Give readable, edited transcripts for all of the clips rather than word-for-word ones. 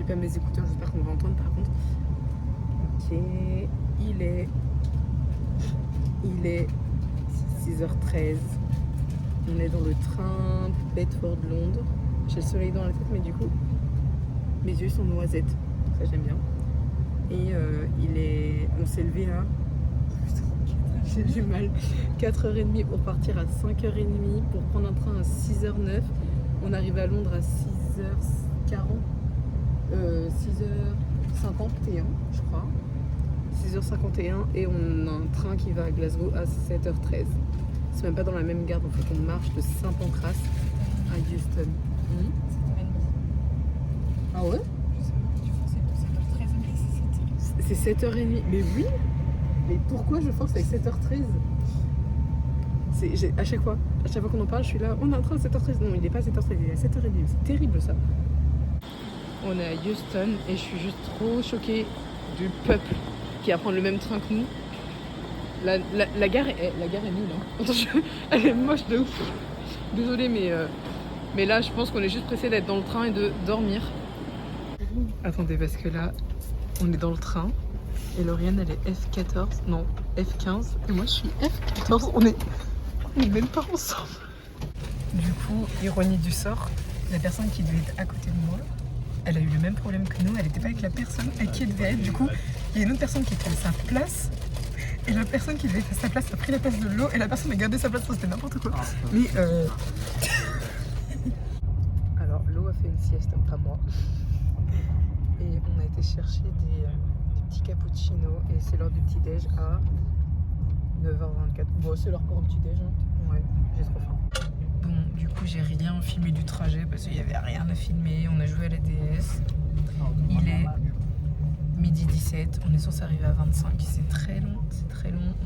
pas mes écouteurs, j'espère qu'on va entendre par contre. Ok, il est 6h13. On est dans le train Bedford-Londres. J'ai le soleil dans la tête, mais du coup, mes yeux sont noisettes. Ça, j'aime bien. Et on s'est levé à... J'ai du mal. 4h30 pour partir à 5h30 pour prendre un train à 6h09. On arrive à Londres à 6h40. 6h51, je crois. 6h51 et on a un train qui va à Glasgow à 7h13. C'est même pas dans la même gare, donc il faut qu'on marche de Saint-Pancras à Euston. Ah ouais? C'est 7h30. Mais oui! Mais pourquoi je force avec 7h13? À chaque fois qu'on en parle, je suis là, on a un train à 7h13. Non, il n'est pas à 7h13, il est à 7h30. C'est terrible ça. On est à Euston et je suis juste trop choquée du peuple qui va prendre le même train que nous. La gare est nulle. Hein. Elle est moche de ouf. Désolée, mais là, je pense qu'on est juste pressé d'être dans le train et de dormir. Attendez, parce que là, on est dans le train. Et Lauriane, elle est F14. Non, F15. Et moi, je suis F14. On est même pas ensemble. Du coup, ironie du sort, la personne qui devait être à côté de moi, elle a eu le même problème que nous. Elle n'était pas avec la personne à qui elle devait être. Du coup, il y a une autre personne qui était à sa place. Et la personne qui devait faire sa place a pris la place de l'eau. Et la personne a gardé sa place. C'était n'importe quoi. Mais alors, l'eau a fait une sieste, pas moi. Et on a été chercher des petits cappuccinos. Et c'est l'heure du petit-déj à 9h24. Bon, c'est l'heure pour un petit-déj. Hein. Ouais, j'ai trop faim. Bon, du coup, j'ai rien filmé du trajet parce qu'il n'y avait rien à filmer. On a joué à la DS. Il est midi 17. On est censé arriver à 25. C'est très long,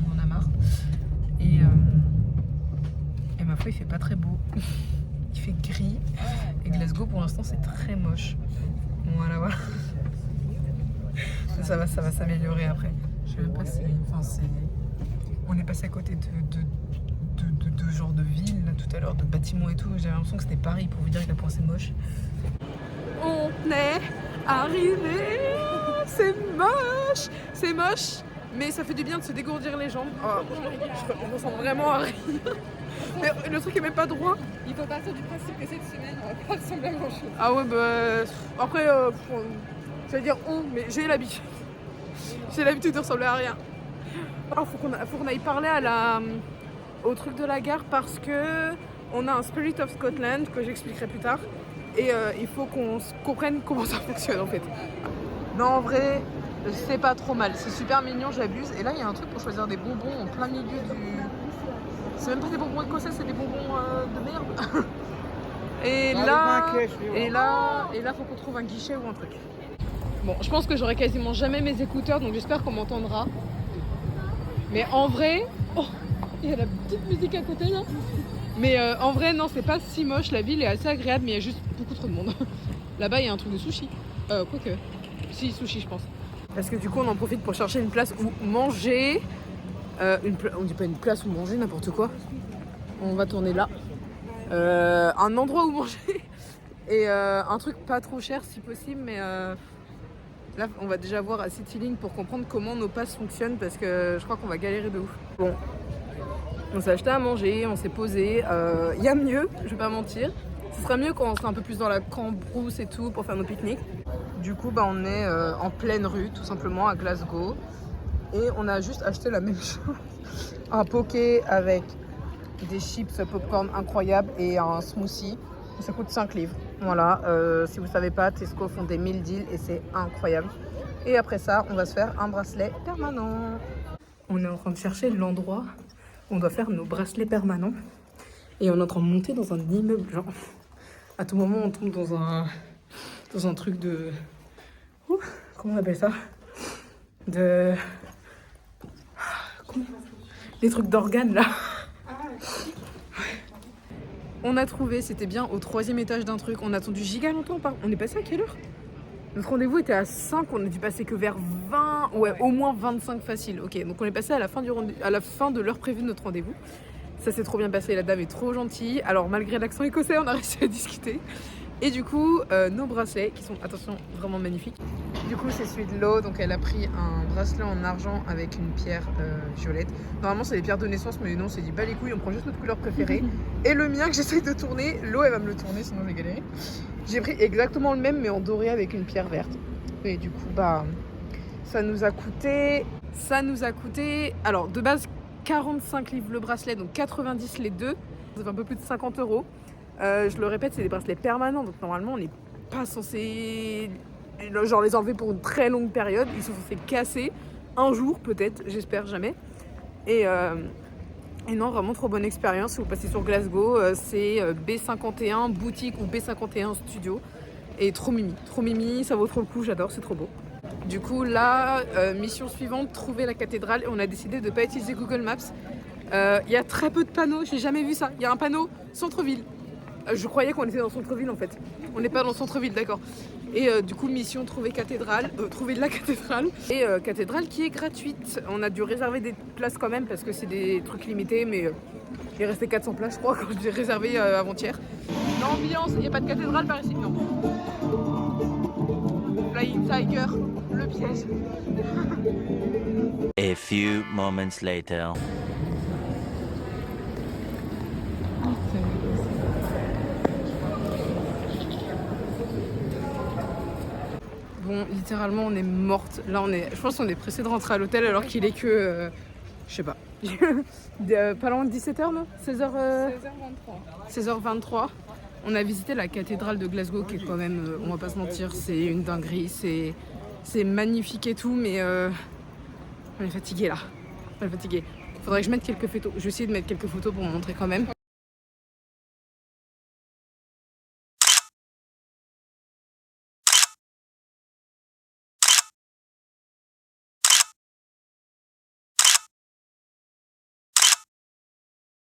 on en a marre. Et ma foi, il fait pas très beau. Il fait gris. Et Glasgow, pour l'instant, c'est très moche. Voilà. Ça va s'améliorer après. Je vais passer. On est passé à côté de genre de ville là, tout à l'heure, de bâtiments et tout. J'avais l'impression que c'était Paris pour vous dire à quel point c'est moche. On est arrivé. C'est moche, mais ça fait du bien de se dégourdir les jambes. Oh, je ressemble vraiment à rien. Mais le truc est même pas droit. Il faut partir du principe que cette semaine, on va pas ressembler à grand chose. Ah ouais, bah après, je vais dire mais j'ai l'habitude. J'ai l'habitude de ressembler à rien. Alors, faut qu'on aille parler au truc de la gare parce que on a un Spirit of Scotland que j'expliquerai plus tard. Et il faut qu'on comprenne comment ça fonctionne en fait. Non, en vrai, c'est pas trop mal. C'est super mignon, j'abuse. Et là, il y a un truc pour choisir des bonbons en plein milieu du... C'est même pas des bonbons écossais, c'est des bonbons de merde. Et là, faut qu'on trouve un guichet ou un truc. Bon, je pense que j'aurai quasiment jamais mes écouteurs, donc j'espère qu'on m'entendra. Mais en vrai... Oh, il y a la petite musique à côté là. Mais en vrai, non, c'est pas si moche. La ville est assez agréable, mais il y a juste beaucoup trop de monde. Là-bas, il y a un truc de sushi. Quoique. Si, sushi, je pense. Parce que du coup, on en profite pour chercher une place où manger. On dit pas une place où manger, n'importe quoi. On va tourner là. Un endroit où manger. Et un truc pas trop cher si possible, mais là, on va déjà voir à Citylink pour comprendre comment nos passes fonctionnent parce que je crois qu'on va galérer de ouf. Bon. On s'est acheté à manger, on s'est posé. Y a mieux, je vais pas mentir. Ce sera mieux quand on sera un peu plus dans la cambrousse et tout pour faire nos pique-niques. Du coup, on est en pleine rue, tout simplement, à Glasgow. Et on a juste acheté la même chose. Un poké avec des chips popcorn incroyables et un smoothie. Ça coûte 5 livres. Voilà, si vous savez pas, Tesco font des meal deals et c'est incroyable. Et après ça, on va se faire un bracelet permanent. On est en train de chercher l'endroit où on doit faire nos bracelets permanents. Et on est en train de monter dans un immeuble. Genre, à tout moment, on tombe dans un truc de... comment on appelle ça? Les trucs d'organes, là. On a trouvé, c'était bien au 3e étage d'un truc. On a attendu giga longtemps. On est passé à quelle heure? Notre rendez-vous était à 5, on a dû passer que vers 20, ouais, au moins 25 facile. Ok, donc on est passé à la fin de l'heure prévue de notre rendez-vous. Ça s'est trop bien passé, la dame est trop gentille. Alors malgré l'accent écossais, on a réussi à discuter. Et du coup, nos bracelets qui sont, attention, vraiment magnifiques. Du coup, c'est celui de l'eau. Donc, elle a pris un bracelet en argent avec une pierre violette. Normalement, c'est les pierres de naissance, mais non, c'est dit bah les couilles, on prend juste notre couleur préférée. Et le mien que j'essaye de tourner, l'eau, elle va me le tourner, sinon je vais galérer. J'ai pris exactement le même, mais en doré avec une pierre verte. Et du coup, bah, ça nous a coûté. Alors, de base, 45 livres le bracelet, donc 90 les deux. Ça fait un peu plus de 50 €. Je le répète, c'est des bracelets permanents, donc normalement on n'est pas censé genre les enlever pour une très longue période. Ils sont censés casser un jour peut-être, j'espère jamais. Et non, vraiment trop bonne expérience. Si vous passez sur Glasgow, c'est B51 boutique ou B51 studio. Et trop mimi, ça vaut trop le coup, j'adore, c'est trop beau. Du coup là, mission suivante, trouver la cathédrale. Et on a décidé de ne pas utiliser Google Maps. Il y a très peu de panneaux, j'ai jamais vu ça. Il y a un panneau centre-ville. Je croyais qu'on était dans le centre-ville en fait. On n'est pas dans le centre-ville, d'accord. Et du coup, mission trouver trouver la cathédrale. Et cathédrale qui est gratuite. On a dû réserver des places quand même parce que c'est des trucs limités, mais il restait 400 places, je crois, quand j'ai réservé avant-hier. L'ambiance, il n'y a pas de cathédrale par ici, non. Flying Tiger, le piège. A few moments later. Bon, littéralement, on est morte. Là, je pense qu'on est pressé de rentrer à l'hôtel alors qu'il est que, je sais pas, pas loin de 17h, non 16h, 16h23. On a visité la cathédrale de Glasgow qui est quand même, on va pas se mentir, c'est une dinguerie, c'est magnifique et tout, mais on est fatigué là. On est fatigué. Faudrait que je mette quelques photos. Je vais essayer de mettre quelques photos pour vous montrer quand même.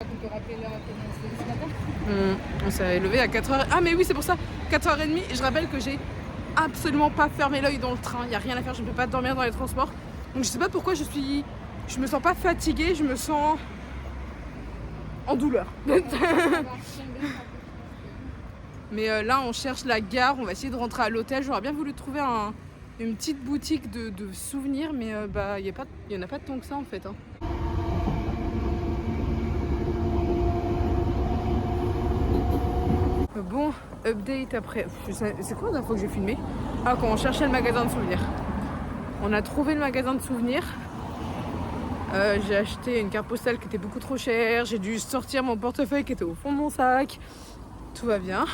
On peut rappeler l'heure à laquelle on s'est levé ce matin. On s'est levé à 4h. Ah mais oui, c'est pour ça, 4h30. Je rappelle que j'ai absolument pas fermé l'œil dans le train. Il n'y a rien à faire, je ne peux pas dormir dans les transports. Donc je sais pas pourquoi je me sens pas fatiguée, je me sens en douleur. Mais là, on cherche la gare, on va essayer de rentrer à l'hôtel. J'aurais bien voulu trouver une petite boutique de souvenirs, mais il y en a pas tant que ça en fait. Hein. Bon, update après. C'est quoi la dernière fois que j'ai filmé? Ah, quand on cherchait le magasin de souvenirs. On a trouvé le magasin de souvenirs. J'ai acheté une carte postale qui était beaucoup trop chère. J'ai dû sortir mon portefeuille qui était au fond de mon sac. Tout va bien.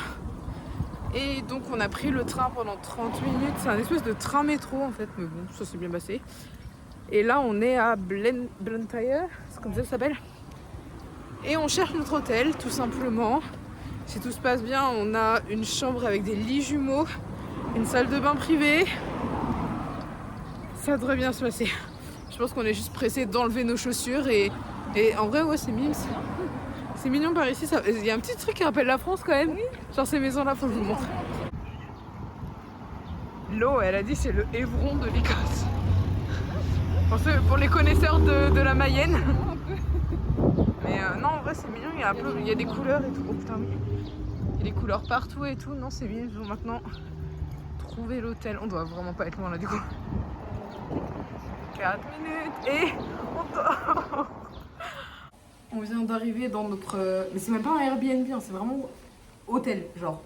Et donc on a pris le train pendant 30 minutes. C'est un espèce de train métro en fait. Mais bon, ça s'est bien passé. Et là on est à Blantyre. C'est comme ça s'appelle. Et on cherche notre hôtel tout simplement. Si tout se passe bien, on a une chambre avec des lits jumeaux, une salle de bain privée. Ça devrait bien se passer. Je pense qu'on est juste pressé d'enlever nos chaussures et en vrai, ouais, c'est mignon. C'est mignon par ici. Il y a un petit truc qui rappelle la France quand même. Oui. Genre ces maisons-là, faut que je vous montre. L'eau, elle a dit, c'est le Évron de l'Écosse. Pour les connaisseurs de la Mayenne. Mais non, en vrai, c'est mignon. Il y a des couleurs et tout. Oh putain, oui. Il y a des couleurs partout et tout. Non, c'est bien. Ils vont maintenant trouver l'hôtel. On doit vraiment pas être loin là du coup. 4 minutes et on dort. On vient d'arriver dans notre... Mais c'est même pas un Airbnb, hein, c'est vraiment hôtel, genre.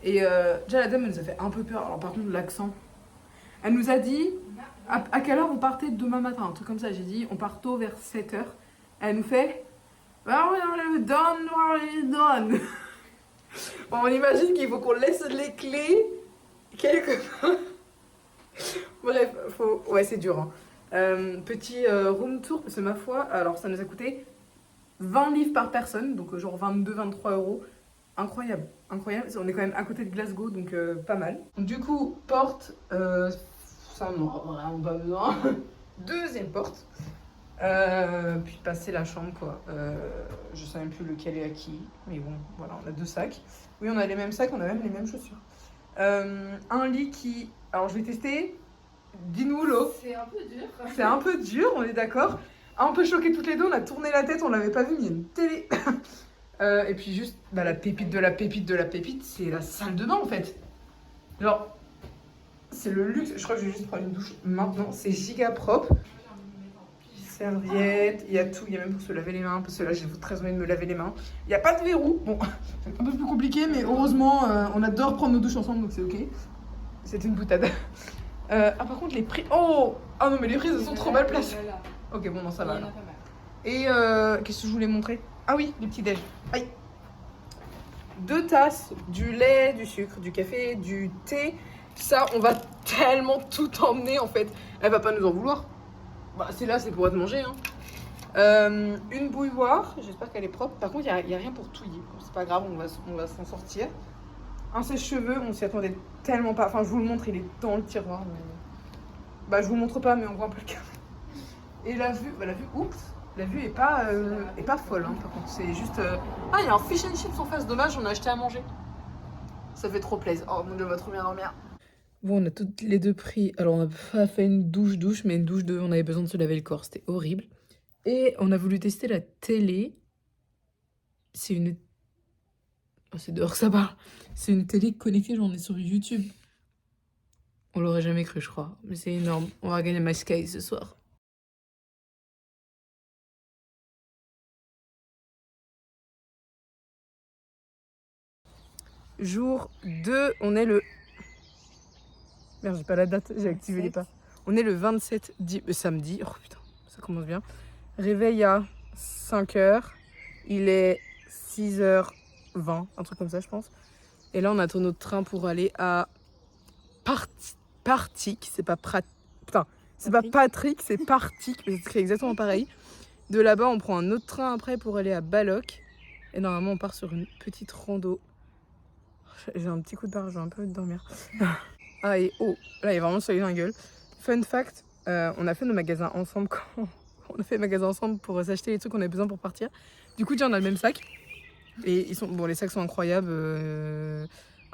Et déjà la dame, elle nous a fait un peu peur. Alors par contre, l'accent. Elle nous a dit à quelle heure on partait demain matin, un truc comme ça. J'ai dit on part tôt vers 7h. Elle nous fait... Done. Bon, on imagine qu'il faut qu'on laisse les clés quelque part. Bref, ouais, c'est dur. Hein. Petit room tour, parce que ma foi, alors ça nous a coûté 20 livres par personne, donc genre 22-23 €. Incroyable, incroyable. On est quand même à côté de Glasgow, donc pas mal. Du coup, porte, ça on n'aura vraiment pas besoin. Deuxième porte. Puis passer la chambre quoi. Je sais même plus lequel est à qui, mais bon, voilà, on a 2 sacs. Oui, on a les mêmes sacs, on a même les mêmes chaussures. Un lit qui, alors je vais tester. Dis-nous l'eau. C'est un peu dur. C'est un peu dur, on est d'accord. Un peu choqué toutes les deux, on a tourné la tête, on l'avait pas vu, mais il y a une télé. Et puis juste, la pépite de la pépite de la pépite, c'est la salle de bain en fait. Genre, c'est le luxe. Je crois que je vais juste prendre une douche maintenant. C'est giga propre. Serviette, il y a tout. Il y a même pour se laver les mains, parce que là j'ai très envie de me laver les mains. Il n'y a pas de verrou. Bon, c'est un peu plus compliqué, mais heureusement, on adore prendre nos douches ensemble, donc c'est ok. C'est une boutade. Par contre, les prix. Oh! Ah non, mais les prises, elles sont trop mal placées. Ok, bon, non, ça va. Et qu'est-ce que je voulais montrer? Ah oui, les petits déj. Aïe. 2 tasses, du lait, du sucre, du café, du thé. Ça, on va tellement tout emmener en fait. Elle va pas nous en vouloir. Bah, c'est là, c'est pour être mangé. Hein. Une bouilloire, j'espère qu'elle est propre. Par contre, il n'y a rien pour touiller. Bon, c'est pas grave, on va s'en sortir. Un sèche-cheveux, on s'y attendait tellement pas. Enfin, je vous le montre, il est dans le tiroir. Mais... Bah, je vous le montre pas, mais on voit un peu le cas. Et la vue, oups. La vue est pas folle, hein, par contre. C'est juste... Ah, il y a un fish and chips en face. Dommage, on a acheté à manger. Ça fait trop plaisir. Oh mon dieu, on va trop bien dormir. Bon, on a toutes les deux pris... Alors, on a pas fait une douche, mais une douche de... On avait besoin de se laver le corps. C'était horrible. Et on a voulu tester la télé. C'est une... Oh, c'est dehors que ça parle. C'est une télé connectée, j'en ai sur YouTube. On l'aurait jamais cru, je crois. Mais c'est énorme. On va gagner My Sky ce soir. Jour 2, on est le... Merde, j'ai pas la date, j'ai activé les pas. On est le 27 samedi. Oh putain, ça commence bien. Réveil à 5h. Il est 6h20, un truc comme ça, je pense. Et là, on attend notre train pour aller à Partick. C'est pas Putain, c'est pas Patrick, c'est Partick. C'est écrit exactement pareil. De là-bas, on prend un autre train après pour aller à Balloch. Et normalement, on part sur une petite rando. J'ai un petit coup de barre, je vais un peu dormir. Ah et oh, là il est vraiment soleil dans la gueule. Fun fact, on a fait nos magasins ensemble quand on a fait les magasins ensemble pour s'acheter les trucs qu'on avait besoin pour partir. Du coup, déjà on a le même sac. Et ils sont bon, les sacs sont incroyables.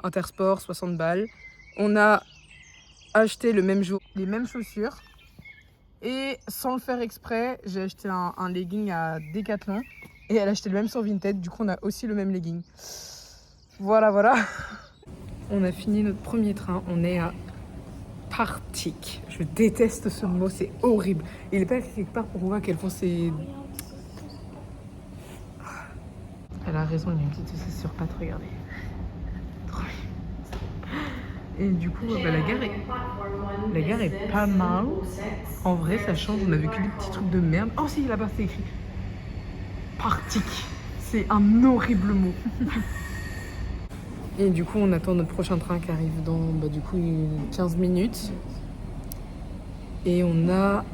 Intersport, 60 balles. On a acheté le même jour les mêmes chaussures. Et sans le faire exprès, j'ai acheté un legging à Decathlon. Et elle a acheté le même sur Vinted. Du coup, on a aussi le même legging. Voilà. On a fini notre premier train. On est à Partick. Je déteste ce mot, c'est horrible. Il n'est pas écrit quelque part pour qu'on voit à quel point c'est... Elle a raison, il y a une petite saucisse sur pâte, regardez. Trop bien. Et du coup, la gare est pas mal. En vrai, ça change. On a vu que des petits trucs de merde. Oh si, là-bas, c'est écrit Partick. C'est un horrible mot. Et du coup, on attend notre prochain train qui arrive dans 15 minutes. Et on a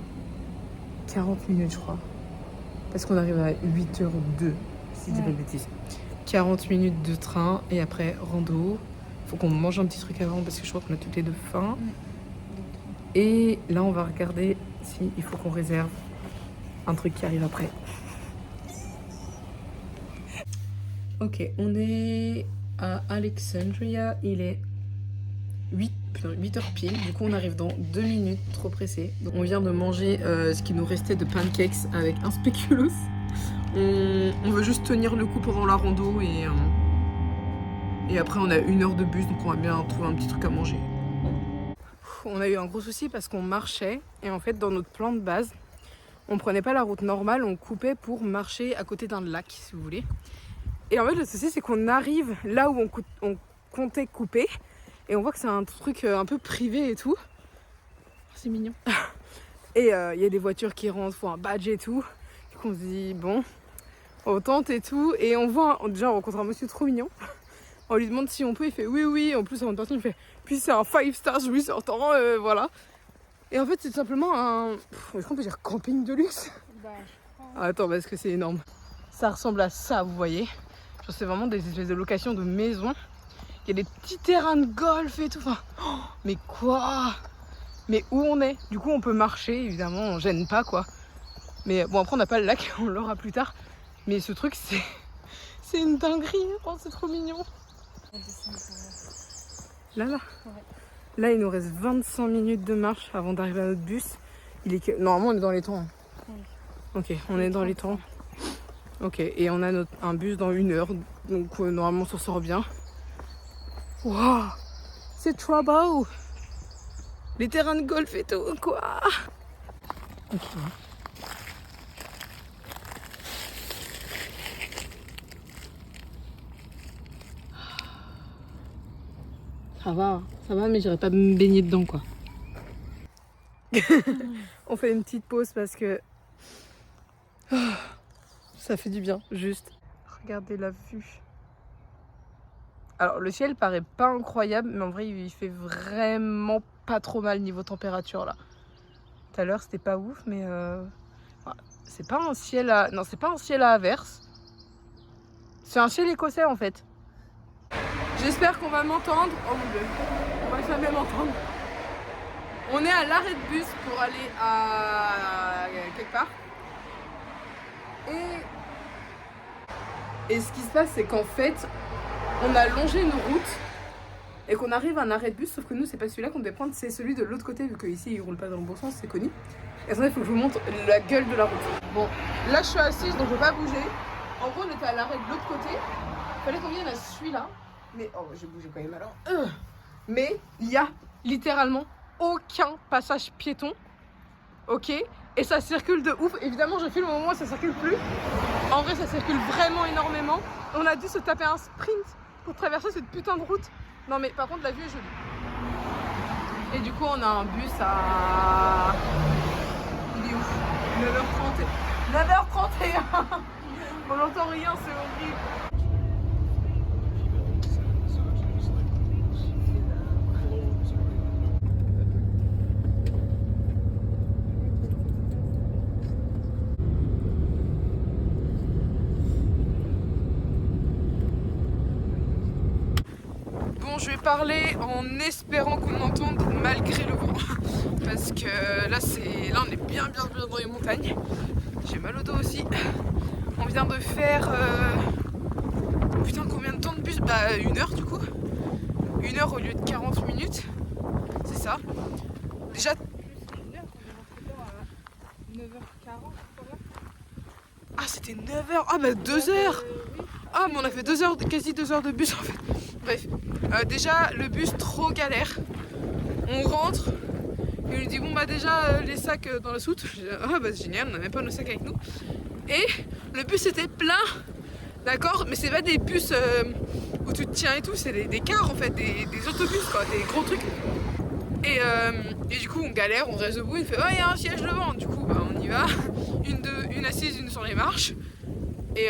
40 minutes, je crois. Parce qu'on arrive à 8h02, si je dis pas de bêtises. 40 minutes de train et après rando. Faut qu'on mange un petit truc avant parce que je crois qu'on a toutes les deux faim. Et là, on va regarder si il faut qu'on réserve un truc qui arrive après. Ok, on est à Alexandria, il est 8h pile, du coup on arrive dans 2 minutes, trop pressé. Donc on vient de manger ce qui nous restait de pancakes avec un spéculoos. On veut juste tenir le coup pendant la rando et après on a 1 heure de bus, donc on va bien trouver un petit truc à manger. On a eu un gros souci parce qu'on marchait et en fait dans notre plan de base, on prenait pas la route normale, on coupait pour marcher à côté d'un lac si vous voulez. Et en fait, le souci, c'est qu'on arrive là où on comptait couper. Et on voit que c'est un truc un peu privé et tout. C'est mignon. Et il y a des voitures qui rentrent, faut un badge et tout. Du coup, on se dit, bon, on tente et tout. Et on rencontre un monsieur trop mignon. On lui demande si on peut, il fait oui. En plus, avant de partir, il fait, puis c'est un 5 stars resort, voilà. Et en fait, c'est tout simplement est-ce qu'on peut dire camping de luxe? Attends, parce que c'est énorme. Ça ressemble à ça, vous voyez. C'est vraiment des espèces de locations de maisons. Il y a des petits terrains de golf et tout. Enfin, mais quoi? Mais où on est? Du coup, on peut marcher, évidemment, on gêne pas, quoi. Mais bon, après, on n'a pas le lac, on l'aura plus tard. Mais ce truc, c'est une dinguerie. Oh, c'est trop mignon. Là. Là, il nous reste 25 minutes de marche avant d'arriver à notre bus. Normalement, on est dans les temps. Ok, on est dans les temps. Ok, et on a un bus dans 1 heure, donc normalement on s'en sort bien. Waouh, c'est trop beau. Les terrains de golf et tout, quoi. Ok. Ça va, mais j'irai pas me baigner dedans, quoi. On fait une petite pause parce que ça fait du bien, juste. Regardez la vue. Alors le ciel paraît pas incroyable, mais en vrai il fait vraiment pas trop mal niveau température là. Tout à l'heure c'était pas ouf, mais c'est pas un ciel à... Non, c'est pas un ciel à averse. C'est un ciel écossais en fait. J'espère qu'on va m'entendre. Oh mon dieu, on va jamais m'entendre. On est à l'arrêt de bus pour aller à quelque part. Et ce qui se passe, c'est qu'en fait, on a longé une route et qu'on arrive à un arrêt de bus, sauf que nous, c'est pas celui-là qu'on devait prendre, c'est celui de l'autre côté, vu qu'ici, il roule pas dans le bon sens, c'est connu. Et attendez, il faut que je vous montre la gueule de la route. Bon, là, je suis assise, donc je vais pas bouger. En gros, on était à l'arrêt de l'autre côté. Il fallait qu'on vienne à celui-là. Mais, oh, j'ai bougé quand même alors. Mais il y a littéralement aucun passage piéton. Ok, et ça circule de ouf. Évidemment, je filme au moment où ça circule plus. En vrai, ça circule vraiment énormément. On a dû se taper un sprint pour traverser cette putain de route. Non, mais par contre, la vue est jolie. Et du coup, on a un bus à... Il est ouf. 9h31. On n'entend rien, c'est horrible. Je vais parler en espérant qu'on m'entende malgré le vent. Parce que là, on est bien dans les montagnes. J'ai mal au dos aussi. On vient de faire... Putain, combien de temps de bus? Bah 1 heure du coup. 1 heure au lieu de 40 minutes. C'est ça. Déjà... 9h40. Ah, c'était 9h. Ah bah 2 heures. Ah, mais on a fait 2 heures, quasi 2 heures de bus en fait. Bref, déjà le bus trop galère. On rentre, il nous dit bon bah déjà les sacs dans la soute. Ah bah c'est génial, on n'a même pas nos sacs avec nous. Et le bus était plein, d'accord, mais c'est pas des bus où tu te tiens et tout, c'est des cars en fait, des autobus quoi, des gros trucs. Et du coup on galère, on reste debout, il fait oh il y a un siège devant. Du coup bah on y va, une assise, une sur les marches. Et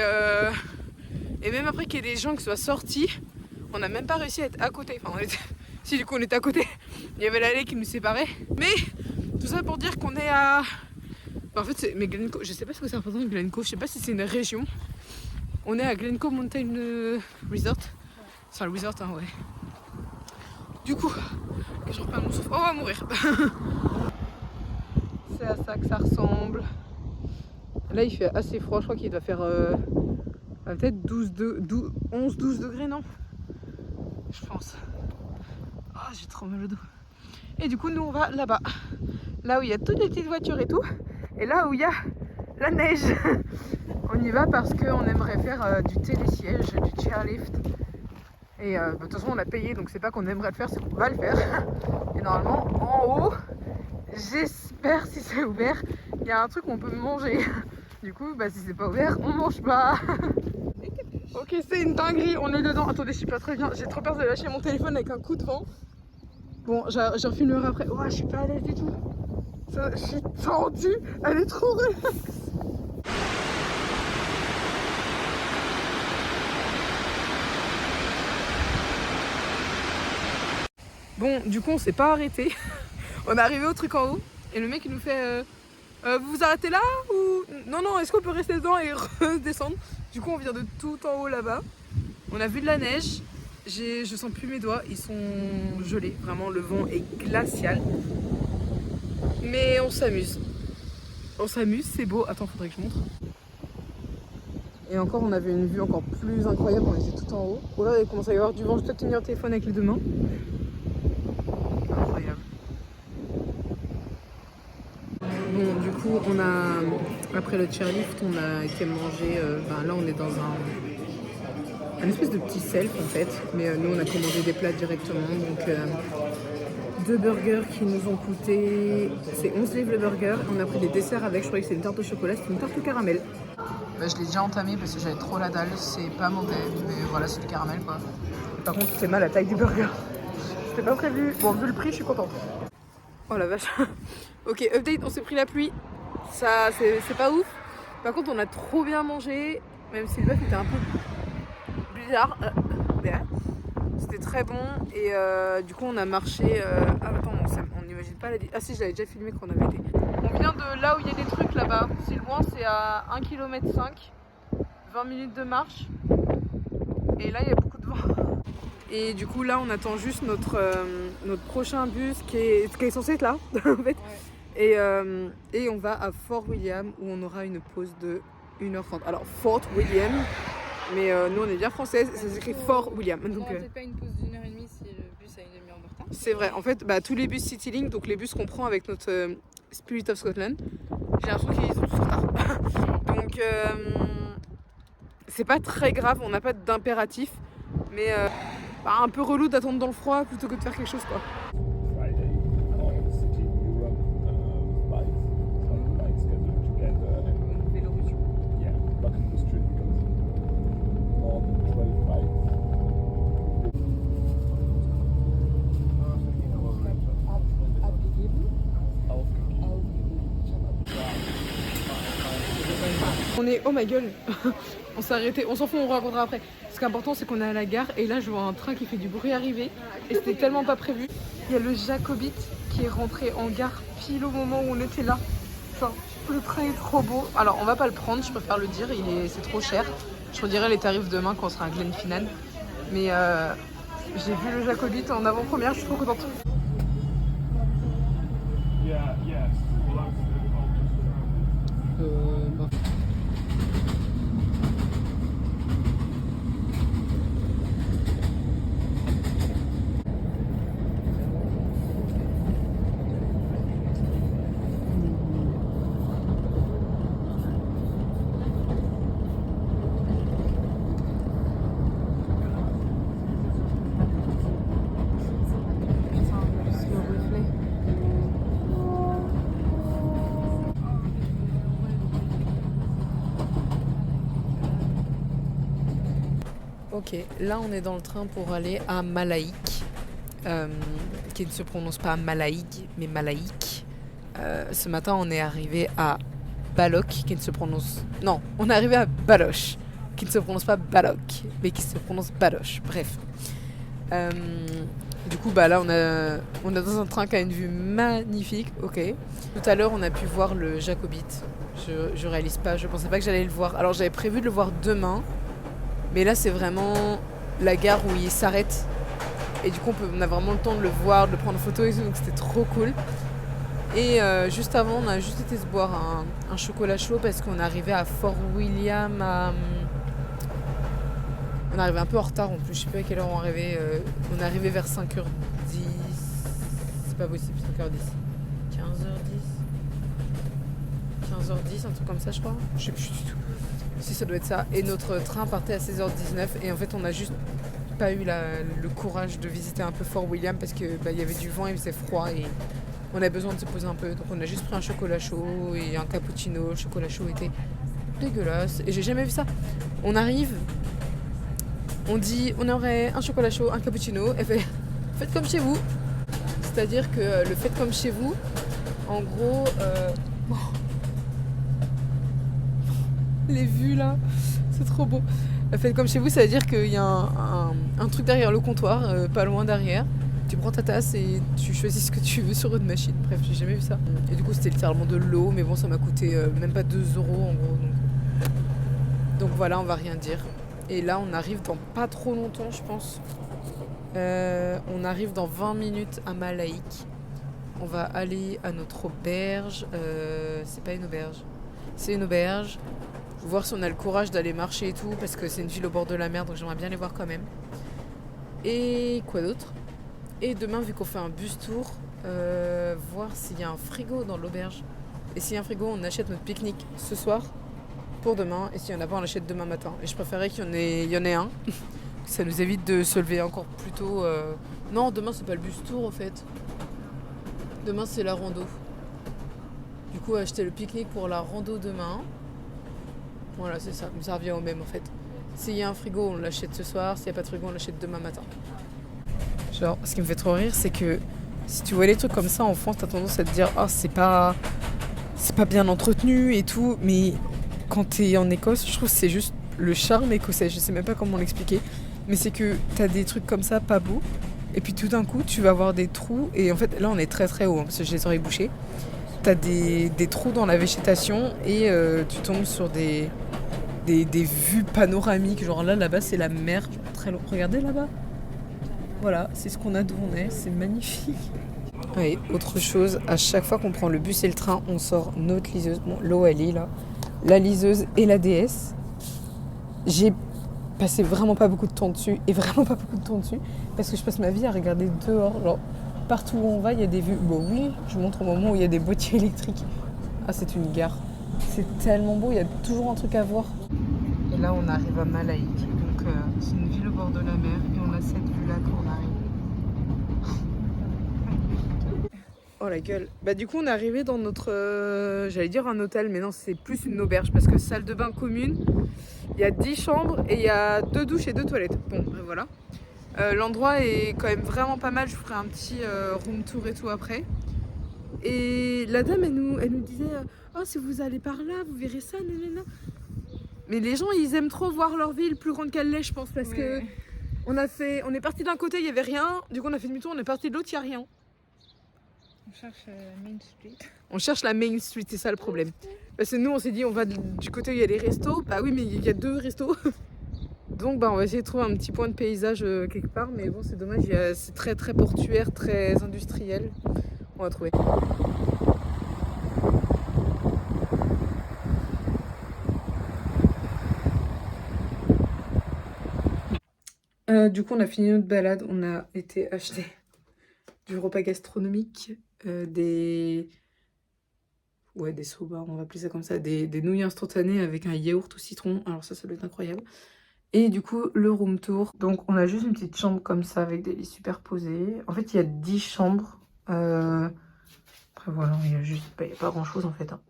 même après qu'il y ait des gens qui soient sortis, on n'a même pas réussi à être à côté. Enfin, si du coup on était à côté, il y avait l'allée qui nous séparait. Mais tout ça pour dire qu'on est à... Enfin, en fait, c'est... Mais Glencoe, je sais pas ce que c'est important de Glencoe, je sais pas si c'est une région. On est à Glencoe Mountain Resort. C'est un resort, hein, ouais. Du coup, que je reprends mon souffle. Oh, on va mourir. C'est à ça que ça ressemble. Là, il fait assez froid, je crois qu'il doit faire... peut-être 11-12 degrés, non? Je pense. Oh, j'ai trop mal au dos. Et du coup, nous, on va là-bas. Là où il y a toutes les petites voitures et tout. Et là où il y a la neige. On y va parce qu'on aimerait faire du télésiège, du chairlift. Et de toute façon, on a payé, donc c'est pas qu'on aimerait le faire, c'est qu'on va le faire. Et normalement, en haut, j'espère, si c'est ouvert, il y a un truc où on peut manger. Du coup, bah, si c'est pas ouvert, on mange pas. Ok, c'est une dinguerie, on est dedans. Attendez, je suis pas très bien. J'ai trop peur de lâcher mon téléphone avec un coup de vent. Bon, j'en filmerai après. Oh, je suis pas à l'aise du tout. Je suis tendue. Elle est trop relaxe. Bon, du coup, on s'est pas arrêté. On est arrivé au truc en haut. Et le mec, il nous fait... vous vous arrêtez là ou... Non, est-ce qu'on peut rester dedans et redescendre? Du coup, on vient de tout en haut là-bas. On a vu de la neige. Je sens plus mes doigts, ils sont gelés. Vraiment, le vent est glacial. Mais on s'amuse. On s'amuse, c'est beau. Attends, faudrait que je montre. Et encore, on avait une vue encore plus incroyable. On était tout en haut. Oh là, il commence à y avoir du vent. Je vais peut-être tenir le téléphone avec les deux mains. Incroyable. Bon, du coup, on a Après le chairlift, on a été manger. Là, on est dans un espèce de petit self en fait. Mais nous, on a commandé des plats directement. Donc, 2 burgers qui nous ont coûté. C'est 11 livres le burger. On a pris des desserts avec. Je croyais que c'était une tarte au chocolat. C'est une tarte au caramel. Je l'ai déjà entamé parce que j'avais trop la dalle. C'est pas mauvais. Mais voilà, c'est du caramel quoi. Par contre, c'est mal la taille du burger. C'était pas prévu. Bon, vu le prix, je suis contente. Oh la vache. Ok, update, on s'est pris la pluie. Ça, c'est pas ouf. Par contre, on a trop bien mangé. Même si le bœuf était un peu bizarre. C'était très bon. Et du coup, on a marché. Attends, on n'imagine pas la. Ah si, je l'avais déjà filmé quand on avait été. On vient de là où il y a des trucs là-bas. C'est loin, c'est à 1,5 km. 20 minutes de marche. Et là, il y a beaucoup de vent. Et du coup, là, on attend juste notre prochain bus qui est censé être là, en fait. Ouais. Et on va à Fort William où on aura une pause de 1h30. Alors, Fort William, mais nous, on est bien français, ça s'écrit Fort William. Donc, on peut-être pas une pause d'1h30 si le bus a une demi-heure de retard. C'est vrai, en fait, tous les bus Citylink, donc les bus qu'on prend avec notre Spirit of Scotland, j'ai l'impression qu'ils sont tous en retard. Donc, c'est pas très grave, on n'a pas d'impératif, mais un peu relou d'attendre dans le froid plutôt que de faire quelque chose quoi. On est, oh ma gueule, on s'est arrêté, on s'en fout, on racontera après. Ce qui est important, c'est qu'on est à la gare et là je vois un train qui fait du bruit arriver et c'était tellement pas prévu. Il y a le Jacobite qui est rentré en gare pile au moment où on était là. Enfin, le train est trop beau. Alors on va pas le prendre, je préfère le dire, c'est trop cher. Je redirai les tarifs demain quand on sera à Glenfinnan. Mais j'ai vu le Jacobite en avant-première, je suis trop contente. Ok, là on est dans le train pour aller à Malaïc, qui ne se prononce pas Malaïg, mais Malaïc. Ce matin on est arrivé à Balok, qui ne se prononce... Non, on est arrivé à Baloch, qui ne se prononce pas Balok, mais qui se prononce Baloch, bref. Du coup, là on est dans un train qui a une vue magnifique, ok. Tout à l'heure on a pu voir le Jacobite, je réalise pas, je pensais pas que j'allais le voir. Alors j'avais prévu de le voir demain, mais là, c'est vraiment la gare où il s'arrête. Et du coup, on a vraiment le temps de le voir, de le prendre en photo et tout. Donc, c'était trop cool. Et juste avant, on a juste été se boire un chocolat chaud parce qu'on est arrivé à Fort William. On est arrivé un peu en retard en plus. Je sais pas à quelle heure on est arrivé. On est arrivé vers 5h10. C'est pas possible, 5h10. 15h10. 15h10, un truc comme ça, je crois. Je sais plus du tout. Si ça doit être ça. Et notre train partait à 16h19 et en fait on a juste pas eu le courage de visiter un peu Fort William parce que y avait du vent, il faisait froid et on avait besoin de se poser un peu. Donc on a juste pris un chocolat chaud et un cappuccino. Le chocolat chaud était dégueulasse et j'ai jamais vu ça. On arrive, on dit on aurait un chocolat chaud, un cappuccino. Elle fait faites comme chez vous. C'est-à-dire que le faites comme chez vous, en gros... Les vues là, c'est trop beau. Faites comme chez vous, ça veut dire qu'il y a un truc derrière le comptoir, pas loin derrière. Tu prends ta tasse et tu choisis ce que tu veux sur une machine. Bref, j'ai jamais vu ça. Et du coup, c'était littéralement de l'eau, mais bon, ça m'a coûté même pas 2 € en gros. Donc voilà, on va rien dire. Et là, on arrive dans pas trop longtemps, je pense. On arrive dans 20 minutes à Malaïc. On va aller à notre auberge. C'est pas une auberge. C'est une auberge. Voir si on a le courage d'aller marcher et tout, parce que c'est une ville au bord de la mer, donc j'aimerais bien les voir quand même. Et quoi d'autre ? Et demain, vu qu'on fait un bus tour, voir s'il y a un frigo dans l'auberge. Et s'il y a un frigo, on achète notre pique-nique ce soir pour demain. Et s'il n'y en a pas, on l'achète demain matin. Et je préférais qu'il y en ait un. Ça nous évite de se lever encore plus tôt. Non, demain, c'est pas le bus tour, en fait. Demain, c'est la rando. Du coup, acheter le pique-nique pour la rando demain. Voilà, c'est ça. Mais ça revient au même, en fait. S'il y a un frigo, on l'achète ce soir. S'il n'y a pas de frigo, on l'achète demain matin. Genre, ce qui me fait trop rire, c'est que si tu vois les trucs comme ça en France, t'as tendance à te dire « Ah, c'est pas bien entretenu et tout. » Mais quand t'es en Écosse, je trouve que c'est juste le charme écossais. Je sais même pas comment l'expliquer. Mais c'est que t'as des trucs comme ça, pas beaux. Et puis tout d'un coup, tu vas avoir des trous. Et en fait, là, on est très très haut, hein, parce que j'ai les oreilles bouchées. T'as des trous dans la végétation et tu tombes sur des vues panoramiques. Genre là-bas, c'est la mer. Très long. Regardez là-bas. Voilà, c'est ce qu'on a d'où on est. C'est magnifique. Oui, autre chose, à chaque fois qu'on prend le bus et le train, on sort notre liseuse. Bon, l'eau, elle est là. La liseuse et la DS. J'ai passé vraiment pas beaucoup de temps dessus et vraiment pas beaucoup de temps dessus parce que je passe ma vie à regarder dehors. Genre, partout où on va, il y a des vues. Bon, oui, je montre au moment où il y a des boîtiers électriques. Ah, c'est une gare. C'est tellement beau, il y a toujours un truc à voir. Et là, on arrive à Malaïk. Donc, c'est une ville au bord de la mer et on a cette vue-là quand on arrive. Oh la gueule. Bah du coup on est arrivé dans notre, j'allais dire un hôtel, mais non c'est plus une auberge parce que salle de bain commune, il y a 10 chambres et il y a 2 douches et 2 toilettes. Bon voilà. L'endroit est quand même vraiment pas mal, je vous ferai un petit room tour et tout après. Et la dame elle nous disait oh si vous allez par là vous verrez ça, nanana. Mais les gens ils aiment trop voir leur ville plus grande qu'elle l'est je pense parce que on est parti d'un côté il y avait rien, du coup on a fait demi-tour, on est parti de l'autre il y a rien. On cherche Main Street. On cherche la Main Street, c'est ça le problème. Parce que nous, on s'est dit, on va du côté où il y a les restos. Bah oui, mais il y a 2 restos. Donc, bah, on va essayer de trouver un petit point de paysage quelque part. Mais bon, c'est dommage, c'est très très portuaire, très industriel. On va trouver. Du coup, on a fini notre balade. On a été acheter du repas gastronomique, des soba, on va appeler ça comme ça, des nouilles instantanées avec un yaourt au citron. Alors ça doit être incroyable. Et du coup, le room tour. Donc, on a juste une petite chambre comme ça avec des lits superposés. En fait, il y a 10 chambres. Après, voilà, il y a pas grand-chose en fait. Hein.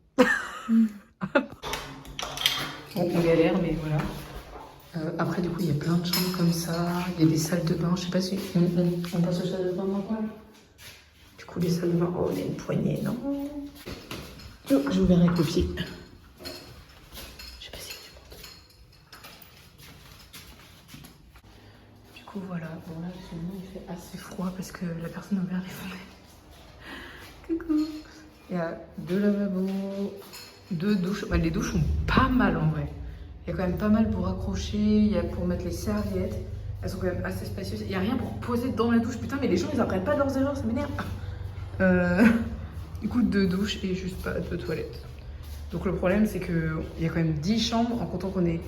Bon, on galère, mais voilà. Après, du coup, il y a plein de chambres comme ça. Il y a des salles de bain. Je sais pas si on passe aux salles de bain maintenant. Du coup, les salles de bain. Oh, on a une poignée, non? Oh, j'ai ouvert avec le pied. Je sais pas si tu montes. Du coup, voilà. Bon, là, actuellement, il fait assez froid parce que la personne a ouvert les fenêtres. Coucou. Il y a 2 lavabos, 2 douches. Bah, les douches sont pas mal en vrai. Il y a quand même pas mal pour accrocher. Il y a pour mettre les serviettes. Elles sont quand même assez spacieuses. Il n'y a rien pour poser dans la douche. Putain, mais les gens, ils apprennent pas leurs erreurs. Ça m'énerve. Du coup, 2 douches et juste pas 2 toilettes. Donc le problème, c'est qu'il y a quand même 10 chambres, en comptant qu'on est...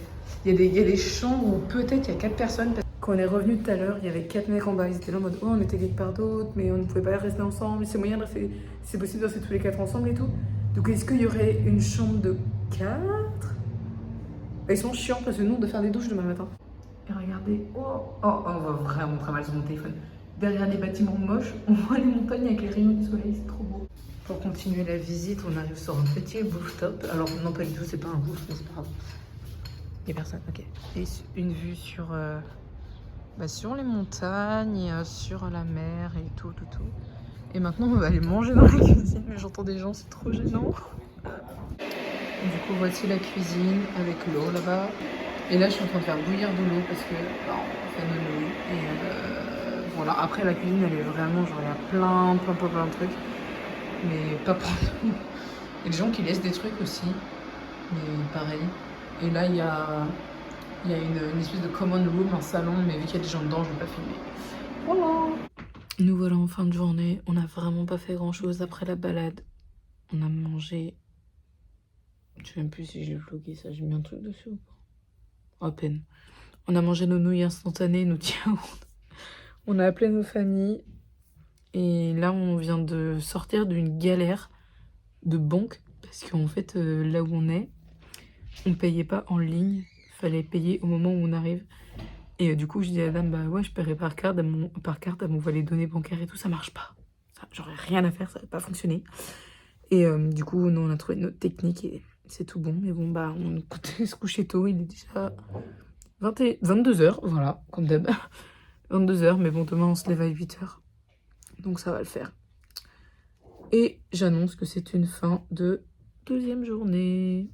Il y a des chambres où peut-être il y a 4 personnes. Quand on est revenu tout à l'heure, il y avait 4 mecs en bas. Ils étaient là en mode, oh, on était quelque part d'autre, mais on ne pouvait pas rester ensemble. C'est moyen de rester... C'est possible de rester tous les 4 ensemble et tout. Donc est-ce qu'il y aurait une chambre de 4? Ils sont chiants parce que nous, on doit faire des douches demain matin. Et regardez, on voit vraiment très mal sur mon téléphone. Derrière les bâtiments moches, on voit les montagnes avec les rayons du soleil, c'est trop beau. Pour continuer la visite, on arrive sur un petit rooftop. Alors non, pas du tout, c'est pas un roof, mais c'est pas grave. Il y a personne, ok. Et une vue sur, sur les montagnes, sur la mer et tout. Et maintenant, on va aller manger dans la cuisine. Mais j'entends des gens, c'est trop gênant. Du coup, voici la cuisine avec l'eau là-bas. Et là, je suis en train de faire bouillir de l'eau parce que on fait de l'eau. Et voilà, après la cuisine, elle est vraiment, genre, il y a plein de trucs. Mais pas pour nous. Il y a des gens qui laissent des trucs aussi. Mais pareil. Et là, il y a une espèce de common room, un salon. Mais vu qu'il y a des gens dedans, je ne vais pas filmer. Voilà. Nous voilà en fin de journée. On n'a vraiment pas fait grand-chose après la balade. On a mangé... Je sais même plus si j'ai vlogué ça, j'ai mis un truc dessus ou pas. À peine. On a mangé nos nouilles instantanées, nos yaourts. On a appelé nos familles. Et là, on vient de sortir d'une galère de banque. parce qu'en fait, là où on payait pas en ligne. Fallait payer au moment où on arrive. Et du coup, je dis à la dame, bah ouais, je paierai par carte, elle m'envoie les données bancaires et tout, ça marche pas. J'aurais rien à faire, ça va pas fonctionner. Et du coup, nous, on a trouvé notre technique et c'est tout bon. Mais bon, bah, on comptait se coucher tôt, il est déjà 22h, voilà, comme d'hab. 22h, mais bon, demain, on se lève à 8h. Donc ça va le faire. Et j'annonce que c'est une fin de 12e journée.